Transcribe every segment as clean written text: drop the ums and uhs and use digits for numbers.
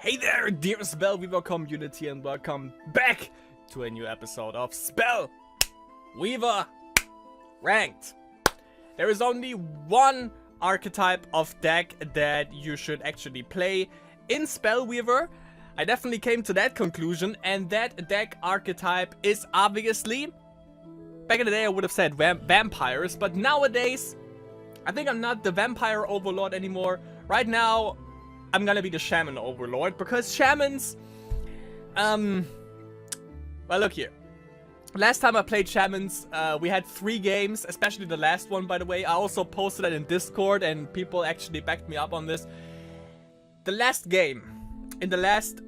Hey there, dear Spellweaver community, and welcome back to a new episode of Spellweaver Ranked. There is only one archetype of deck that you should actually play in Spellweaver. I definitely came to that conclusion, and that deck archetype is obviously... Back in the day I would have said vampires, but nowadays I think I'm not the vampire overlord anymore. Right now I'm gonna be the shaman overlord, because shamans, well, look here. Last time I played shamans, we had 3 games, especially the last one, by the way. I also posted it in Discord, and people actually backed me up on this. The last game, in the last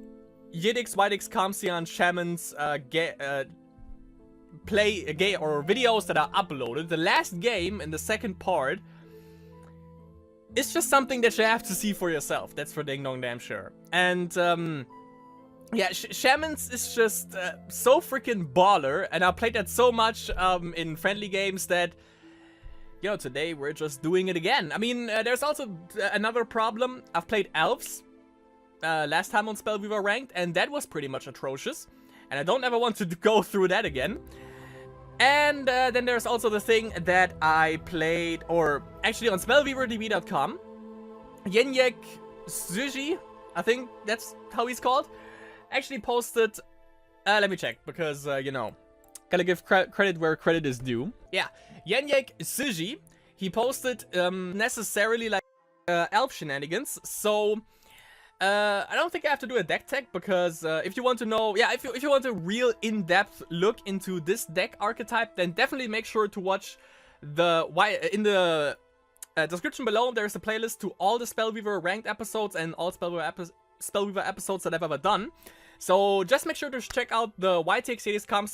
Ytix Shamans videos that are uploaded, the last game in the second part, it's just something that you have to see for yourself. That's for ding dong damn sure. And yeah, Shamans is just so freaking baller, and I played that so much in friendly games that, you know, today we're just doing it again. I mean, there's also another problem. I've played elves last time on Spellweaver Ranked, and that was pretty much atrocious, and I don't ever want to go through that again. And then there's also the thing that I played, or actually on spellweaverdb.com, Ytix Shamans, I think that's how he's called, actually posted, let me check, because, you know, gotta give credit where credit is due. Yeah, Ytix Shamans, he posted necessarily like elf shenanigans, so... I don't think I have to do a deck tech, because if you want to know, yeah, if you want a real in-depth look into this deck archetype, then definitely make sure to watch the in the description below. There's a playlist to all the Spellweaver Ranked episodes and all Spellweaver episodes that I've ever done. So just make sure to check out the Ytix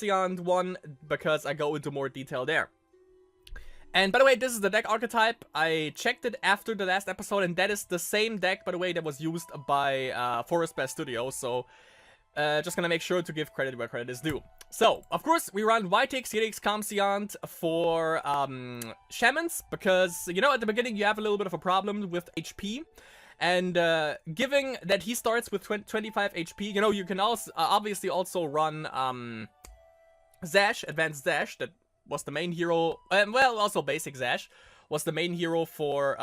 Shamans one, because I go into more detail there. And by the way, this is the deck archetype. I checked it after the last episode, and that is the same deck, by the way, that was used by Forest Bear Studios. So, just gonna make sure to give credit where credit is due. So, of course, we run Ytix Shamans for Shamans, because, you know, at the beginning you have a little bit of a problem with HP. And given that he starts with 25 HP, you know, you can also obviously also run Zash, Advanced Zash, that was the main hero, well, also Basic Zash was the main hero for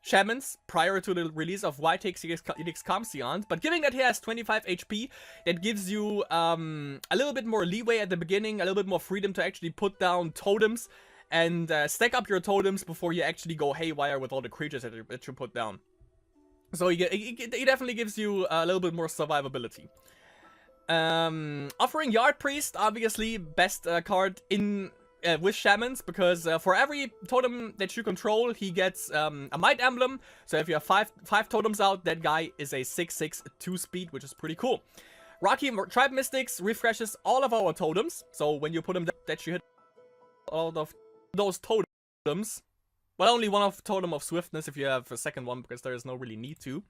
Shamans prior to the release of Ytix Shamans. But given that he has 25 HP, that gives you a little bit more leeway at the beginning, a little bit more freedom to actually put down totems and stack up your totems before you actually go haywire with all the creatures that you put down. So it definitely gives you a little bit more survivability. Offering Yard Priest, obviously best card in with Shamans, because for every totem that you control, he gets a Might Emblem. So if you have five totems out, that guy is a 6/6 2-speed, which is pretty cool. Rocky Tribe Mystics refreshes all of our totems, so when you put them down, that you hit all of those totems. Well, only one of Totem of Swiftness if you have a second one, because there is no really need to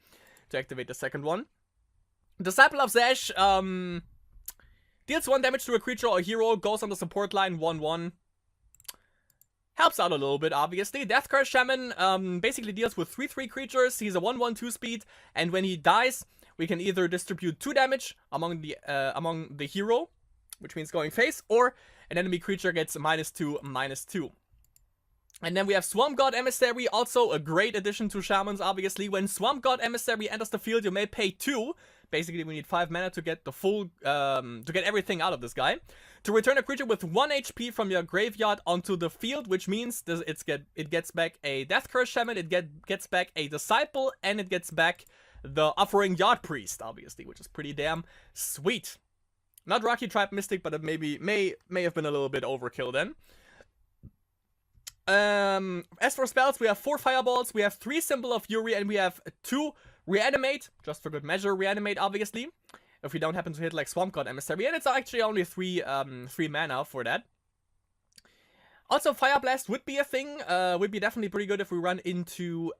activate the second one. Disciple of Zash deals 1 damage to a creature or hero, goes on the support line 1/1. Helps out a little bit, obviously. Death Curse Shaman basically deals with 3/3 creatures. He's a 1/1 2-speed, and when he dies, we can either distribute 2 damage among the hero, which means going face, or an enemy creature gets -2/-2. And then we have Swamp God Emissary, also a great addition to Shamans, obviously. When Swamp God Emissary enters the field, you may pay 2. Basically, we need 5 mana to get the full, to get everything out of this guy. To return a creature with 1 HP from your graveyard onto the field, which means it gets back a Death Curse Shaman, it gets back a Disciple, and it gets back the Offering Yard Priest, obviously, which is pretty damn sweet. Not Rocky Tribe Mystic, but it may have been a little bit overkill then. As for spells, we have 4 Fireballs, we have 3 Symbol of Fury, and we have 2 Reanimate, just for good measure, Reanimate, obviously, if we don't happen to hit like Swamp God Emissary, and it's actually only 3 mana for that. Also, Fire Blast would be a thing, would be definitely pretty good if we run into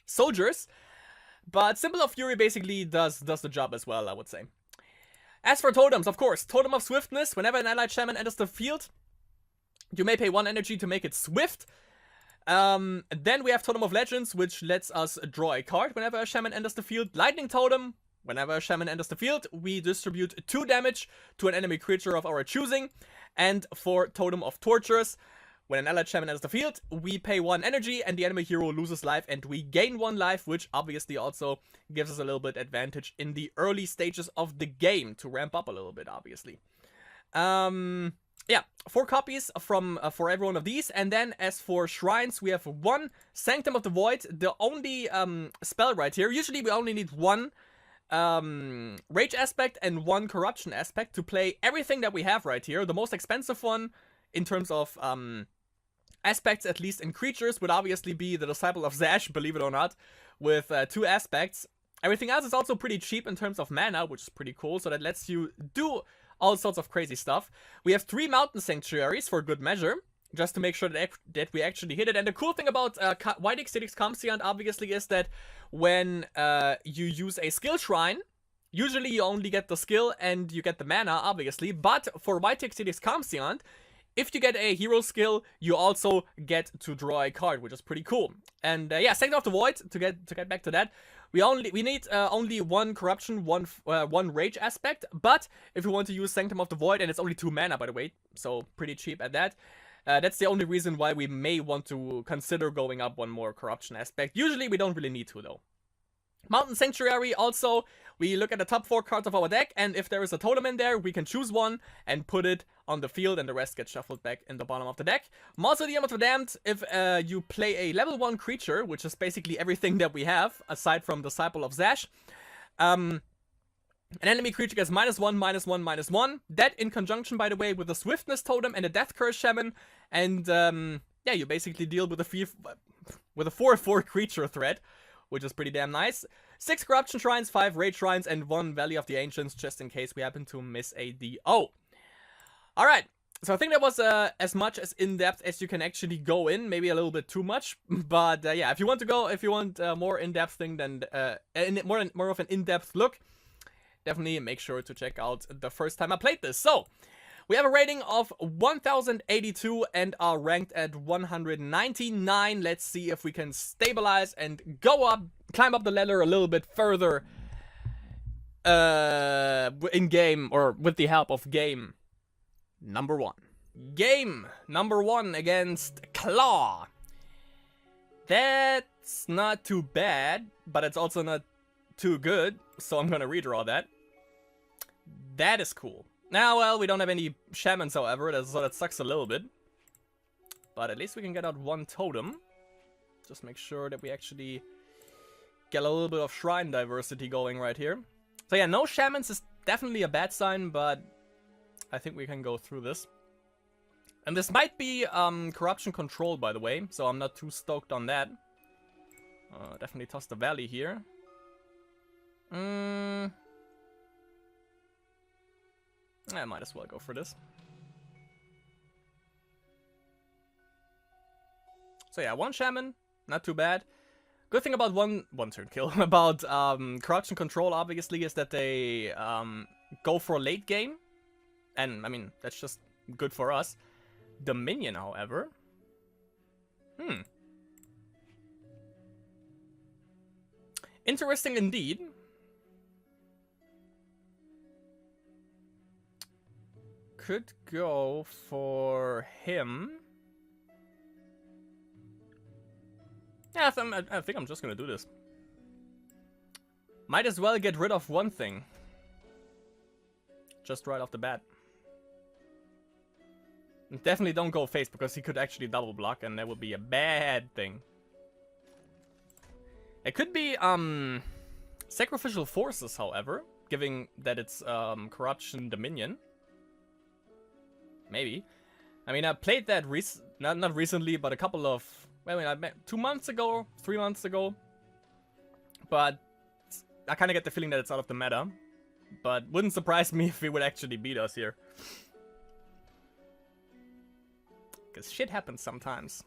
soldiers, but Symbol of Fury basically does the job as well, I would say. As for totems, of course, Totem of Swiftness, whenever an allied shaman enters the field, you may pay 1 energy to make it swift. Then we have Totem of Legends, which lets us draw a card whenever a shaman enters the field. Lightning Totem. Whenever a shaman enters the field, we distribute 2 damage to an enemy creature of our choosing. And for Totem of Tortures, when an allied shaman enters the field, we pay 1 energy and the enemy hero loses life and we gain 1 life, which obviously also gives us a little bit advantage in the early stages of the game to ramp up a little bit, obviously. Yeah, 4 copies from for every one of these. And then as for shrines, we have 1 Sanctum of the Void, the only spell right here. Usually we only need 1 Rage aspect and 1 Corruption aspect to play everything that we have right here. The most expensive one in terms of aspects, at least in creatures, would obviously be the Disciple of Zash, believe it or not, with 2 aspects. Everything else is also pretty cheap in terms of mana, which is pretty cool, so that lets you do all sorts of crazy stuff. We have 3 Mountain Sanctuaries for good measure, just to make sure that we actually hit it. And the cool thing about Ytix Shamans obviously is that when you use a skill shrine, usually you only get the skill and you get the mana, obviously, but for Ytix Shamans, if you get a hero skill, you also get to draw a card, which is pretty cool. And yeah, Sanctum of the Void, to get back to that, we need only 1 Corruption, 1 Rage aspect, but if you want to use Sanctum of the Void, and it's only 2 mana, by the way, so pretty cheap at that, that's the only reason why we may want to consider going up 1 more Corruption aspect. Usually we don't really need to, though. Mountain Sanctuary, also, we look at the top 4 cards of our deck, and if there is a totem in there, we can choose 1 and put it on the field, and the rest gets shuffled back in the bottom of the deck. Mausoleum of the Damned, if you play a level 1 creature, which is basically everything that we have, aside from Disciple of Zash, an enemy creature gets -1, -1, -1. That in conjunction, by the way, with the Swiftness Totem and a Death Curse Shaman, and yeah, you basically deal with a 4/4 creature threat, which is pretty damn nice. 6 Corruption Shrines, 5 Rage Shrines, and 1 Valley of the Ancients, just in case we happen to miss a DO. Alright, so I think that was as much as in-depth as you can actually go in, maybe a little bit too much, but yeah, if you want more in-depth thing than, more of an in-depth look, definitely make sure to check out the first time I played this. So, we have a rating of 1082 and are ranked at 199. Let's see if we can stabilize and go up, climb up the ladder a little bit further in game, or with the help of game number 1. Game number 1 against Claw. That's not too bad, but it's also not too good, so I'm gonna redraw that. That is cool. Now, well, we don't have any shamans, however, so that sucks a little bit. But at least we can get out 1 totem. Just make sure that we actually get a little bit of shrine diversity going right here. So yeah, no shamans is definitely a bad sign, but I think we can go through this. And this might be corruption control, by the way, so I'm not too stoked on that. Definitely toss the Valley here. I might as well go for this. So yeah, 1 shaman, not too bad. Good thing about one turn kill about corruption control, obviously, is that they go for late game, and I mean that's just good for us. Dominion, however, interesting indeed. Could go for him. Yeah, I think I'm just gonna do this. Might as well get rid of 1 thing. Just right off the bat. And definitely don't go face, because he could actually double block, and that would be a bad thing. It could be Sacrificial Forces, however, given that it's Corruption Dominion. Maybe. I mean, I played that not recently, but a couple of, well, I mean, 2 months ago, 3 months ago. But I kind of get the feeling that it's out of the meta. But wouldn't surprise me if he would actually beat us here. Because shit happens sometimes.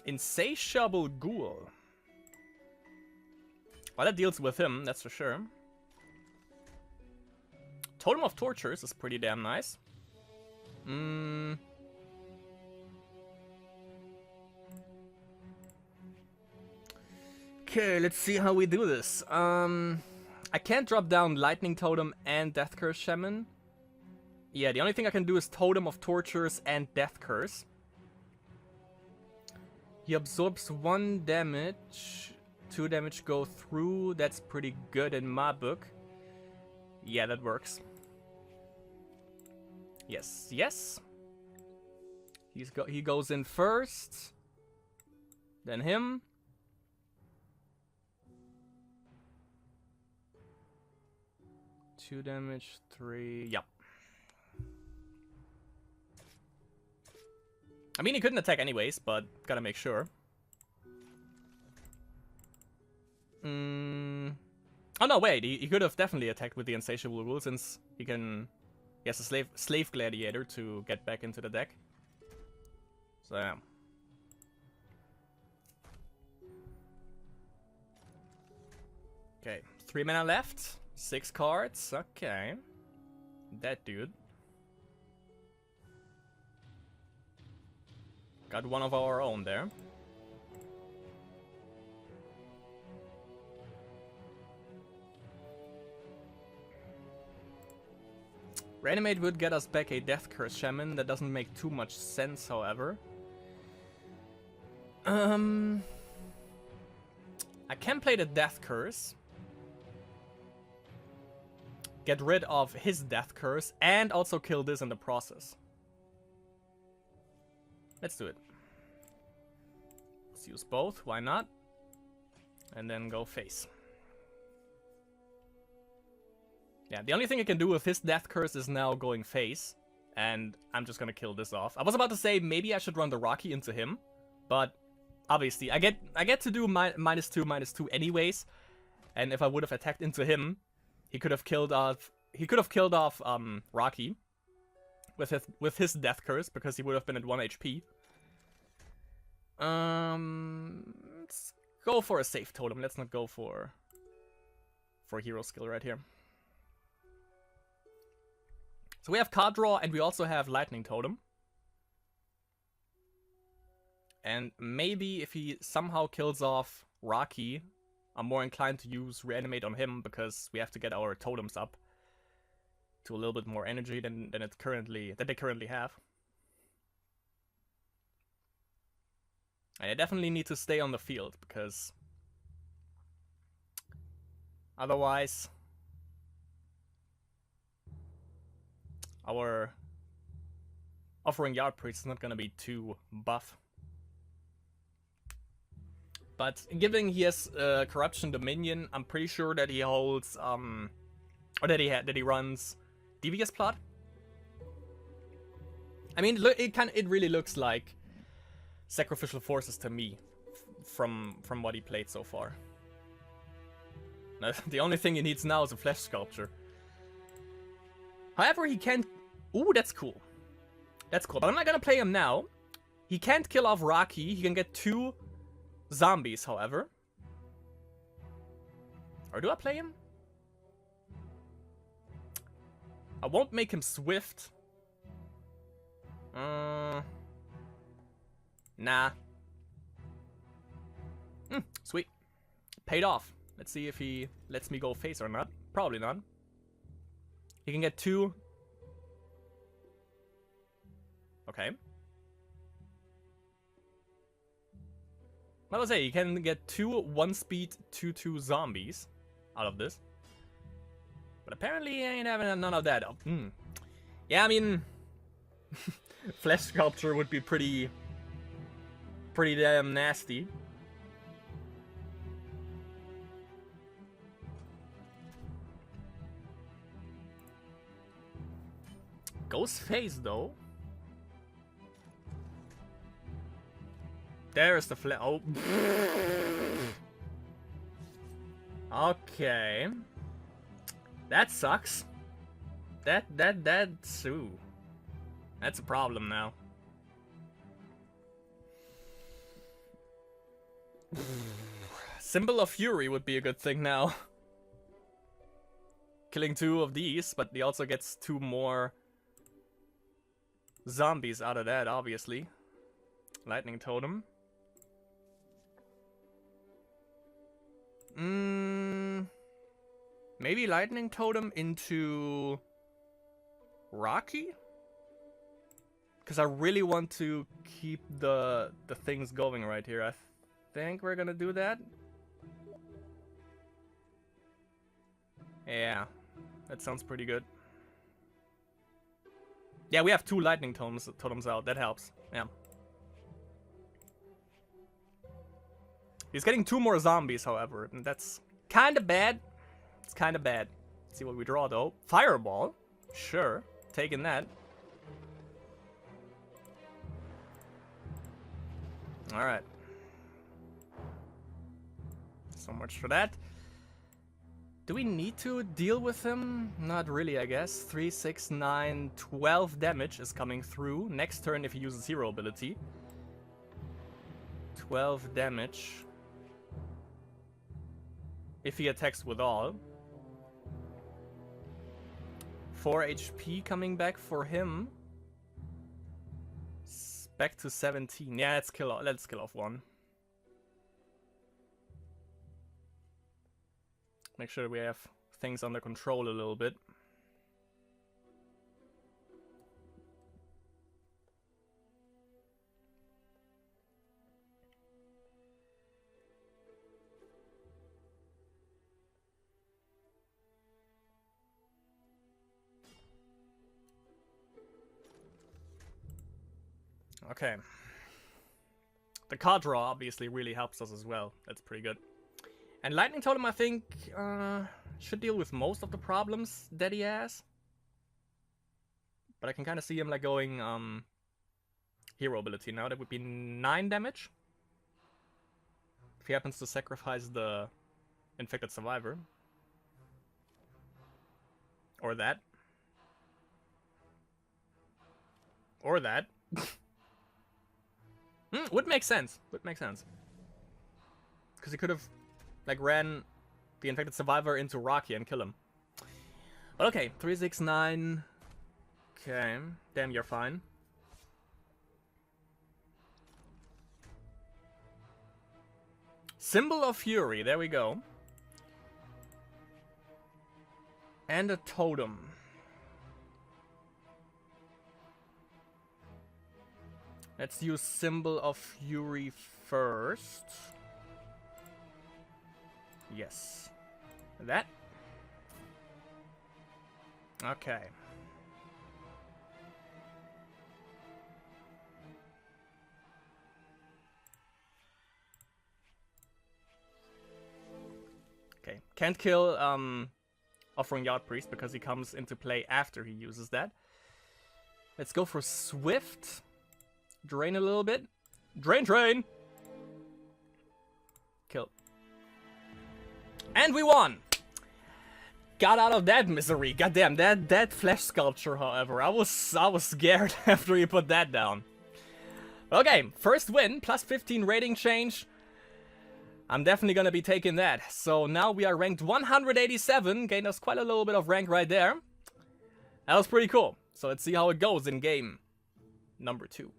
Insatiable Ghoul. Well, that deals with him, that's for sure. Totem of Tortures is pretty damn nice. Okay, let's see how we do this. I can't drop down Lightning Totem and Death Curse Shaman. Yeah, the only thing I can do is Totem of Tortures and Death Curse. He absorbs 1 damage. 2 damage go through. That's pretty good in my book. Yeah, that works. Yes, yes. He goes in first. Then him. Two damage, 3. Yep. I mean, he couldn't attack anyways, but gotta make sure. Oh no, wait. He could have definitely attacked with the Insatiable Rule since he has a slave gladiator to get back into the deck. So yeah. Okay, 3 mana left. 6 cards. Okay. That dude. Got one of our own there. Reanimate would get us back a Death Curse Shaman. That doesn't make too much sense, however. I can play the Death Curse. Get rid of his Death Curse and also kill this in the process. Let's do it. Let's use both, why not? And then go face. Yeah, the only thing I can do with his Death Curse is now going face. And I'm just gonna kill this off. I was about to say maybe I should run the Rocky into him. But obviously I get to do -2/-2 anyways. And if I would have attacked into him, he could have killed off Rocky with his Death Curse because he would have been at 1 HP. Let's go for a safe totem. Let's not go for hero skill right here. So we have card draw and we also have Lightning Totem. And maybe if he somehow kills off Rocky, I'm more inclined to use Reanimate on him because we have to get our totems up to a little bit more energy than they currently have. And I definitely need to stay on the field because otherwise our Offering Yard Priest is not gonna be too buff. But given he has Corruption Dominion, I'm pretty sure that he holds or that he runs Devious Plot. I mean, it really looks like Sacrificial Forces to me from what he played so far. Now, the only thing he needs now is a Flesh Sculpture. However, he can. Ooh, that's cool. That's cool. But I'm not gonna play him now. He can't kill off Rocky. He can get 2 zombies, however. Or do I play him? I won't make him swift. Nah. Sweet. Paid off. Let's see if he lets me go face or not. Probably not. He can get 2. Okay. What was I say? You can get 2 1-speed 2/2 zombies out of this. But apparently he ain't having none of that. Yeah, I mean, Flesh Sculpture would be pretty damn nasty. Ghost Face though. There's the oh. Okay. That sucks. That's ooh. That's a problem now. Symbol of Fury would be a good thing now. Killing 2 of these, but he also gets 2 more zombies out of that, obviously. Lightning Totem. Maybe lightning totem into Rocky? Because I really want to keep the things going right here. I think we're gonna do that. Yeah, that sounds pretty good. Yeah, we have 2 lightning totems out. That helps. Yeah. He's getting 2 more zombies, however, and that's kind of bad. It's kind of bad. Let's see what we draw, though. Fireball. Sure. Taking that. Alright. So much for that. Do we need to deal with him? Not really, I guess. 3, 6, 9, 12 damage is coming through. Next turn if he uses hero ability. 12 damage. If he attacks with all. 4 HP coming back for him. Back to 17. Yeah, let's kill off 1. Make sure we have things under control a little bit. Okay. The card draw obviously really helps us as well. That's pretty good. And Lightning Totem, I think, should deal with most of the problems that he has. But I can kind of see him like going hero ability now. That would be 9 damage. If he happens to sacrifice the infected survivor. Or that. Or that. Would make sense. Would make sense. Because he could have like ran the infected survivor into Rocky and kill him. But okay, 3, 6, 9. Okay, damn, you're fine. Symbol of Fury, there we go. And a totem. Let's use Symbol of Fury first. Yes. That. Okay. Okay. Can't kill Offering Yard Priest because he comes into play after he uses that. Let's go for Swift. Drain a little bit. Drain! Kill. And we won! Got out of that misery. Goddamn, that flesh sculpture, however. I was scared after you put that down. Okay, first win, plus 15 rating change. I'm definitely gonna be taking that. So now we are ranked 187. Gained us quite a little bit of rank right there. That was pretty cool. So let's see how it goes in game number 2.